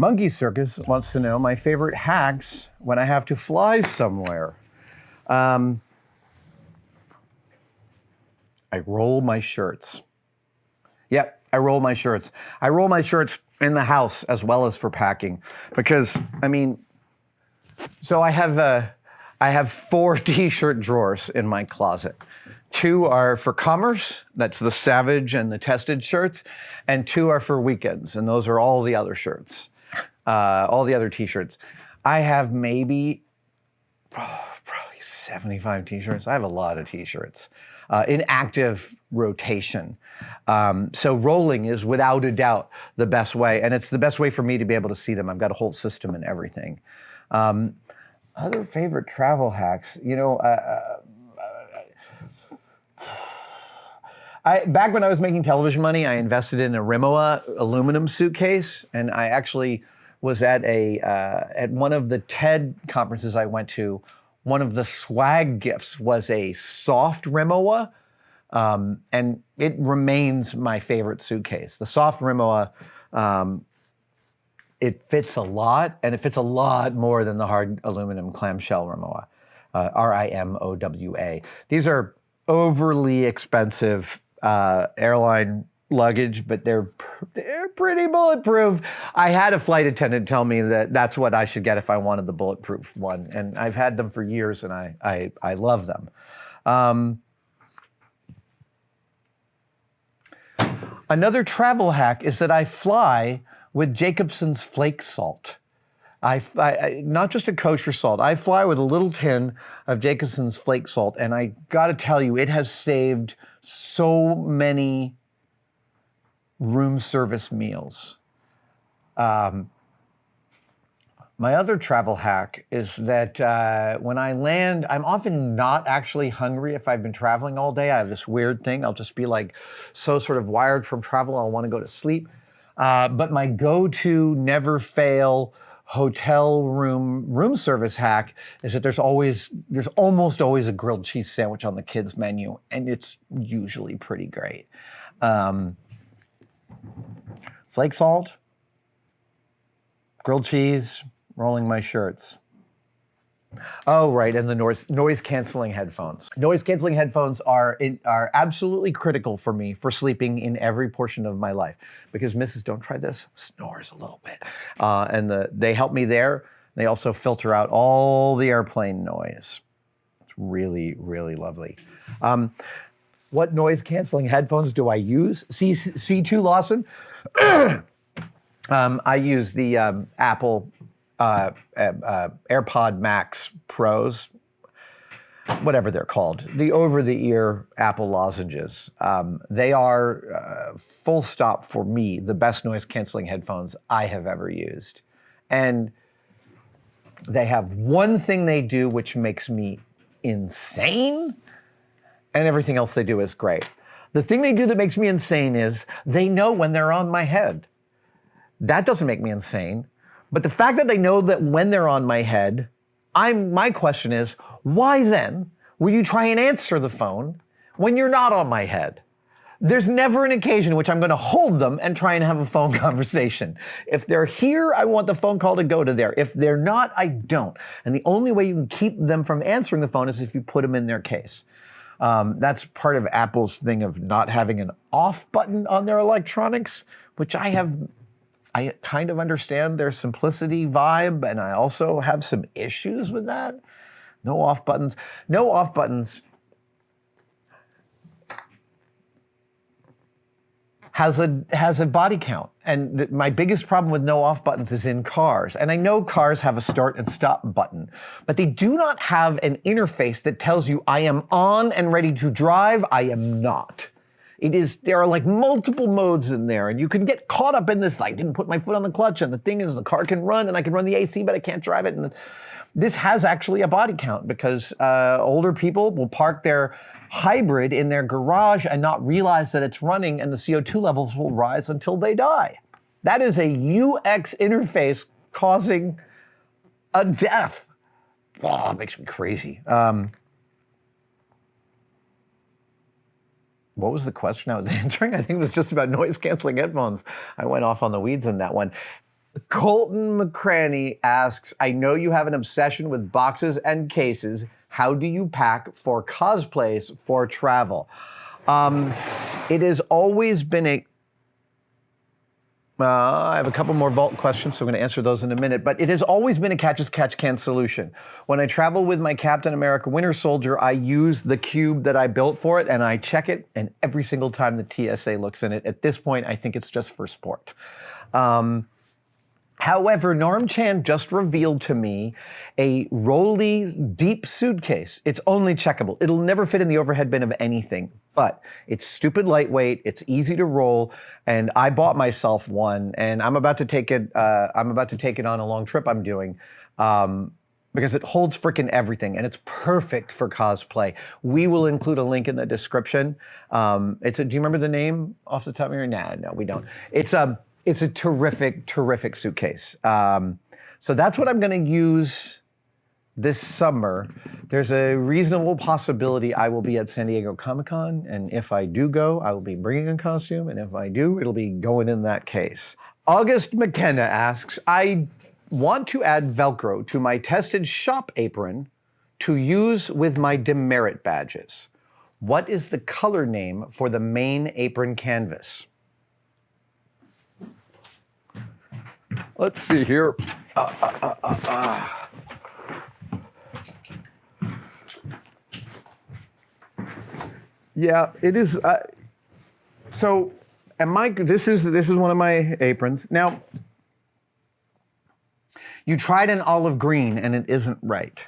Monkey Circus wants to know my favorite hacks when I have to fly somewhere. I roll my shirts. Yep, I roll my shirts. I roll my shirts in the house as well as for packing because, I mean, so I have 4 t-shirt drawers in my closet. 2 are for commerce, that's the Savage and the Tested shirts, and 2 are for weekends, and those are all the other shirts, all the other t-shirts. I have maybe, probably 75 t-shirts. I have a lot of t-shirts in active rotation. So rolling is without a doubt the best way, and it's the best way for me to be able to see them. I've got a whole system and everything. Other favorite travel hacks, you know, back when I was making television money, I invested in a Rimowa aluminum suitcase, and I actually was at one of the TED conferences I went to. One of the swag gifts was a soft Rimowa, and it remains my favorite suitcase. The soft Rimowa, it fits a lot, and it fits a lot more than the hard aluminum clamshell Rimowa, Rimowa. These are overly expensive airline luggage, but they're pretty bulletproof. I had a flight attendant tell me that that's what I should get if I wanted the bulletproof one, and I've had them for years, and I love them. Another travel hack is that I fly with Jacobsons flake salt. I not just a kosher salt. I fly with a little tin of Jacobsons flake salt, and I gotta tell you, it has saved so many room service meals. My other travel hack is that when I land, I'm often not actually hungry if I've been traveling all day. I have this weird thing. I'll just be like so sort of wired from travel, I'll want to go to sleep. But my go-to, never fail hotel room service hack is that there's almost always a grilled cheese sandwich on the kids' menu, and it's usually pretty great. Flake salt, grilled cheese, rolling my shirts. Oh, right, and the noise-canceling headphones. Noise-canceling headphones are absolutely critical for me for sleeping in every portion of my life because Mrs. Don't Try This snores a little bit. And they help me there. They also filter out all the airplane noise. It's really, really lovely. What noise-canceling headphones do I use? C2 Lawson? I use the Apple AirPod Max Pros, whatever they're called, the over-the-ear Apple lozenges. They are, full stop for me, the best noise-canceling headphones I have ever used. And they have one thing they do which makes me insane, and everything else they do is great. The thing they do that makes me insane is they know when they're on my head. That doesn't make me insane. But the fact that they know that when they're on my head, my question is, why then will you try and answer the phone when you're not on my head? There's never an occasion in which I'm going to hold them and try and have a phone conversation. If they're here, I want the phone call to go to there. If they're not, I don't. And the only way you can keep them from answering the phone is if you put them in their case. That's part of Apple's thing of not having an off button on their electronics, which I kind of understand their simplicity vibe, and I also have some issues with that. No off buttons. No off buttons has a body count. And my biggest problem with no off buttons is in cars. And I know cars have a start and stop button, but they do not have an interface that tells you I am on and ready to drive, I am not. There are like multiple modes in there, and you can get caught up in this, like, didn't put my foot on the clutch, and the thing is the car can run, and I can run the AC, but I can't drive it. And this has actually a body count because older people will park their hybrid in their garage and not realize that it's running, and the CO2 levels will rise until they die. That is a UX interface causing a death. Oh, it makes me crazy. What was the question I was answering? I think it was just about noise-canceling headphones. I went off on the weeds on that one. Colton McCranie asks, I know you have an obsession with boxes and cases. How do you pack for cosplays for travel? It has always been a... I have a couple more vault questions, so I'm going to answer those in a minute. But it has always been a catch-as-catch-can solution. When I travel with my Captain America Winter Soldier, I use the cube that I built for it, and I check it, and every single time the TSA looks in it, at this point, I think it's just for sport. However, Norm Chan just revealed to me a rolly deep suitcase. It's only checkable. It'll never fit in the overhead bin of anything, but it's stupid lightweight. It's easy to roll, and I bought myself one, and I'm about to take it. I'm about to take it on a long trip I'm doing. Because it holds frickin' everything, and it's perfect for cosplay. We will include a link in the description. Do you remember the name off the top of your head? Nah, no, we don't. It's a terrific, terrific suitcase. So that's what I'm going to use this summer. There's a reasonable possibility I will be at San Diego Comic-Con, and if I do go, I will be bringing a costume, and if I do, it'll be going in that case. August McKenna asks, I want to add Velcro to my tested shop apron to use with my demerit badges. What is the color name for the main apron canvas? Let's see here. Yeah, it is. So, this is one of my aprons. Now, you tried an olive green and it isn't right.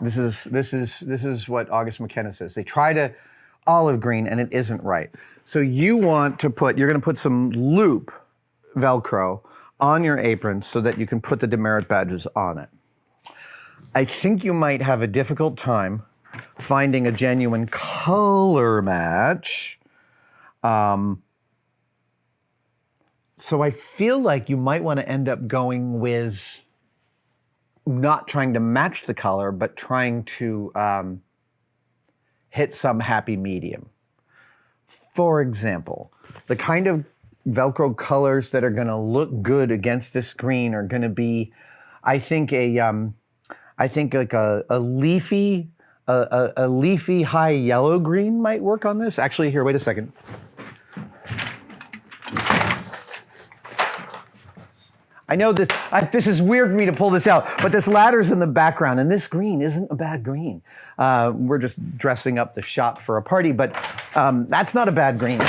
This is what August McKenna says. They tried a olive green and it isn't right. So you're going to put some loop Velcro on your apron so that you can put the demerit badges on it. I think you might have a difficult time finding a genuine color match. So I feel like you might want to end up going with not trying to match the color, but trying to hit some happy medium. For example, the kind of Velcro colors that are going to look good against this green are going to be, I think like a leafy high yellow green might work on this. Actually, here, wait a second. I know this is weird for me to pull this out, but this ladder's in the background, and this green isn't a bad green. We're just dressing up the shop for a party, but that's not a bad green.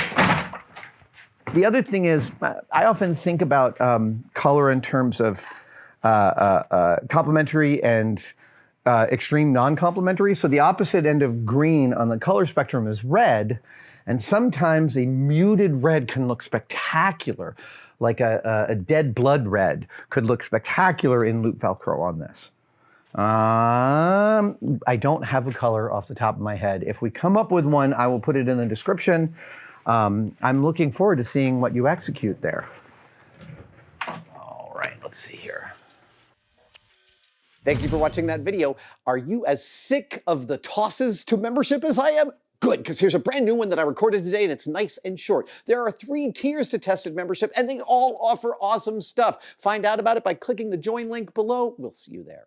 The other thing is, I often think about color in terms of complementary and extreme non-complementary. So the opposite end of green on the color spectrum is red, and sometimes a muted red can look spectacular, like a dead blood red could look spectacular in loop Velcro on this. I don't have a color off the top of my head. If we come up with one, I will put it in the description. I'm looking forward to seeing what you execute there. All right, let's see here. Thank you for watching that video. Are you as sick of the tosses to membership as I am? Good, because here's a brand new one that I recorded today, and it's nice and short. There are 3 tiers to tested membership, and they all offer awesome stuff. Find out about it by clicking the join link below. We'll see you there.